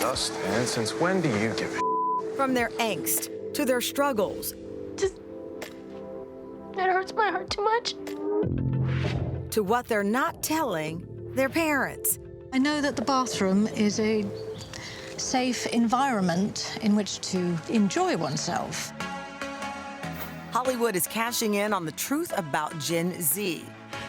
Just, and since when do you give a From their angst to their struggles. Just, it hurts my heart too much. To what they're not telling their parents. I know that the bathroom is a safe environment in which to enjoy oneself. Hollywood is cashing in on the truth about Gen Z.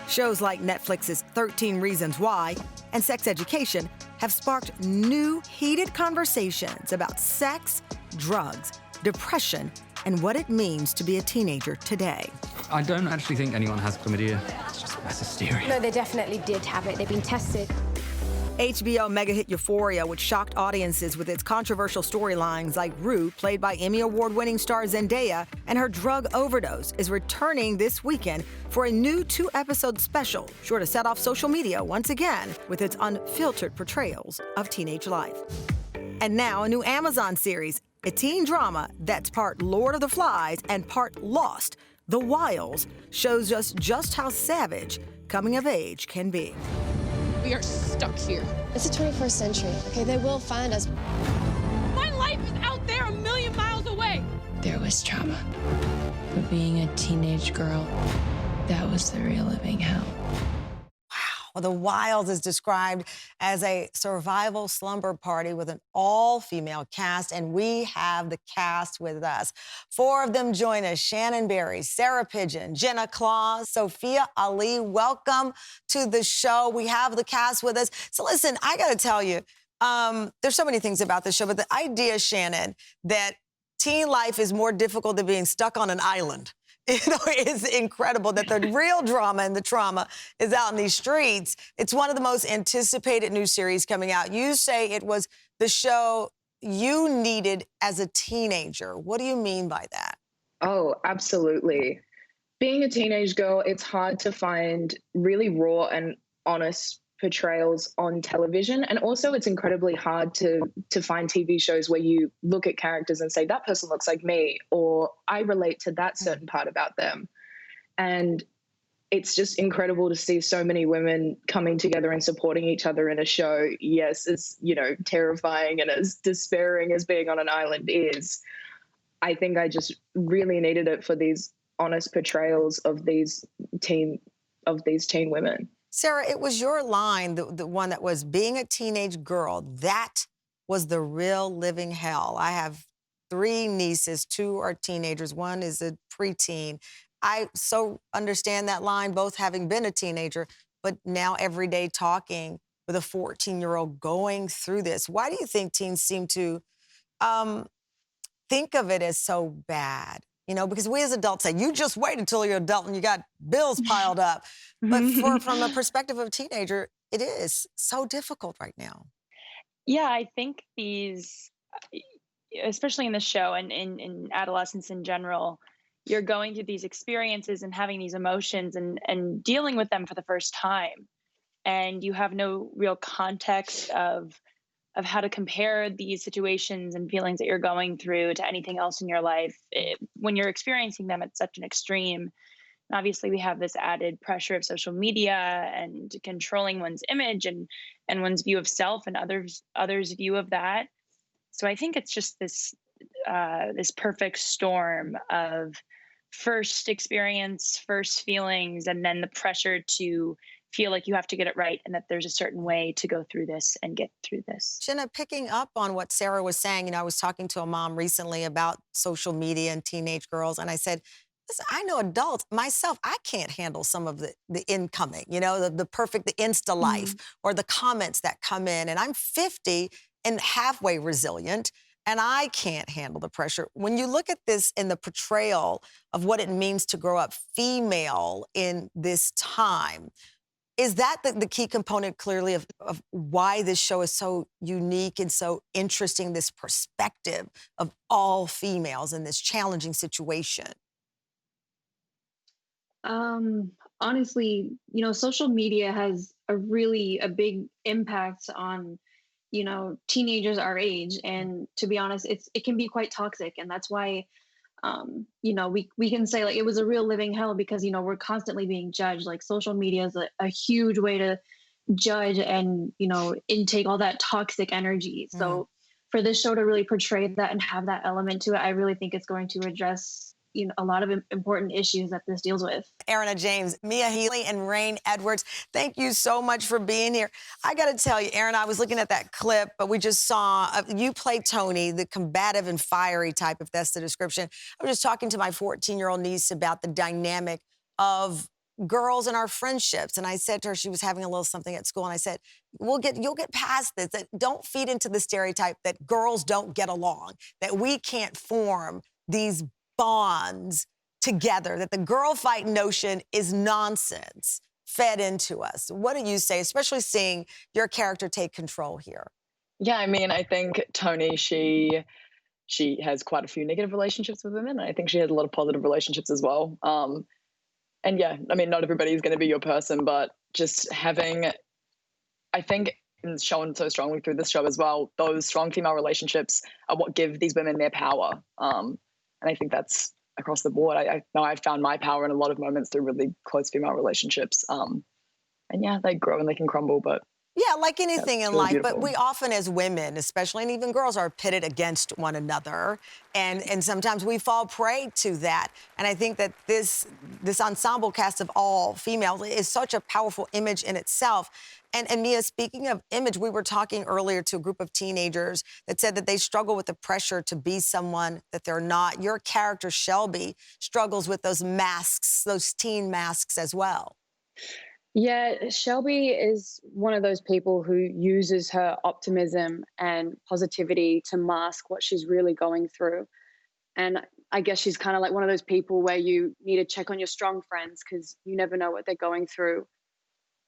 Shows like Netflix's 13 Reasons Why and Sex Education have sparked new, heated conversations about sex, drugs, depression, and what it means to be a teenager today. I don't actually think anyone has chlamydia. It's just mass hysteria. No, they definitely did have it. They've been tested. HBO mega hit Euphoria, which shocked audiences with its controversial storylines like Rue, played by Emmy Award-winning star Zendaya, and her drug overdose, is returning this weekend for a new 2-episode special, sure to set off social media once again with its unfiltered portrayals of teenage life. And now a new Amazon series, a teen drama that's part Lord of the Flies and part Lost. The Wilds shows us just how savage coming of age can be. We are stuck here. It's the 21st century, okay? They will find us. My life is out there a million miles away. There was trauma. But being a teenage girl, that was the real living hell. Wow. The Wilds is described as a survival slumber party with an all-female cast, and we have the cast with us. 4 of them join us: Shannon Berry, Sarah Pigeon, Jenna Claus, Sophia Ali. Welcome to the show. We have the cast with us. So listen, I got to tell you, there's so many things about this show, but the idea, Shannon, that teen life is more difficult than being stuck on an island, is incredible. That the real drama and the trauma is out in these streets. It's one of the most anticipated new series coming out. You say it was the show you needed as a teenager. What do you mean by that? Oh, absolutely. Being a teenage girl, it's hard to find really raw and honest portrayals on television. And also it's incredibly hard to find TV shows where you look at characters and say, that person looks like me, or I relate to that certain part about them. And it's just incredible to see so many women coming together and supporting each other in a show. Yes, it's, terrifying and as despairing as being on an island is. I think I just really needed it for these honest portrayals of these teen women. Sarah, it was your line, the one that was, being a teenage girl, that was the real living hell. I have 3 nieces, 2 are teenagers, 1 is a preteen. I so understand that line, both having been a teenager, but now every day talking with a 14-year-old going through this. Why do you think teens seem to think of it as so bad? Because we as adults say, you just wait until you're adult and you got bills piled up. But from a perspective of a teenager, it is so difficult right now. Yeah, I think these, especially in the show and in adolescence in general, you're going through these experiences and having these emotions and dealing with them for the first time. And you have no real context of how to compare these situations and feelings that you're going through to anything else in your life when you're experiencing them at such an extreme. And obviously, we have this added pressure of social media and controlling one's image and one's view of self and others' view of that. So I think it's just this perfect storm of first experience, first feelings, and then the pressure to feel like you have to get it right and that there's a certain way to go through this and get through this. Jenna, picking up on what Sarah was saying, I was talking to a mom recently about social media and teenage girls, and I said, listen, I know adults, myself, I can't handle some of the incoming, the Insta life or the comments that come in, and I'm 50 and halfway resilient, and I can't handle the pressure. When you look at this in the portrayal of what it means to grow up female in this time, is that the key component, clearly, of why this show is so unique and so interesting, this perspective of all females in this challenging situation? Honestly, social media has a big impact on, teenagers our age. And to be honest, it can be quite toxic. And that's why, we can say it was a real living hell because, we're constantly being judged. Social media is a huge way to judge and, intake all that toxic energy. So for this show to really portray that and have that element to it, I really think it's going to address, a lot of important issues that this deals with. Erina James, Mia Healy, and Rain Edwards, thank you so much for being here. I got to tell you, Erin, I was looking at that clip, but we just saw you play Tony, the combative and fiery type, if that's the description. I was just talking to my 14-year-old niece about the dynamic of girls and our friendships. And I said to her, she was having a little something at school, and I said, you'll get past this. That don't feed into the stereotype that girls don't get along, that we can't form these bonds together, that the girl fight notion is nonsense fed into us. What do you say, especially seeing your character take control here? Yeah, I mean, I think Tony, she has quite a few negative relationships with women. I think she has a lot of positive relationships as well. And yeah, I mean, not everybody is going to be your person, but just having, I think, and shown so strongly through this show as well, those strong female relationships are what give these women their power. And I think that's across the board. I know I've found my power in a lot of moments through really close female relationships. And yeah, they grow and they can crumble, but yeah, like anything in really life, beautiful. but we often as women, especially, and even girls, are pitted against one another. And sometimes we fall prey to that. And I think that this ensemble cast of all females is such a powerful image in itself. And Mia, speaking of image, we were talking earlier to a group of teenagers that said that they struggle with the pressure to be someone that they're not. Your character, Shelby, struggles with those masks, those teen masks as well. Yeah, Shelby is one of those people who uses her optimism and positivity to mask what she's really going through. And I guess she's kind of like one of those people where you need to check on your strong friends because you never know what they're going through.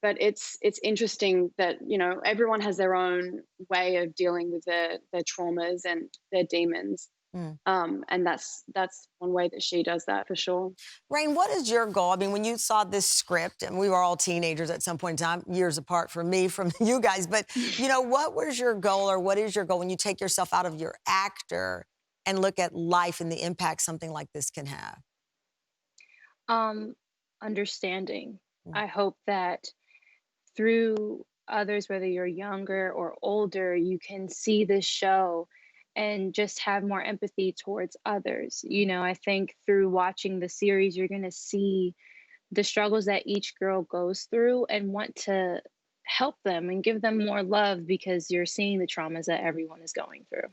But it's interesting that, everyone has their own way of dealing with their traumas and their demons. And that's one way that she does that for sure. Rain, what is your goal? I mean, when you saw this script, and we were all teenagers at some point in time, years apart from me, from you guys, but, what was your goal, or what is your goal when you take yourself out of your actor and look at life and the impact something like this can have? Understanding. I hope that through others, whether you're younger or older, you can see this show and just have more empathy towards others. I think through watching the series, you're going to see the struggles that each girl goes through and want to help them and give them more love because you're seeing the traumas that everyone is going through.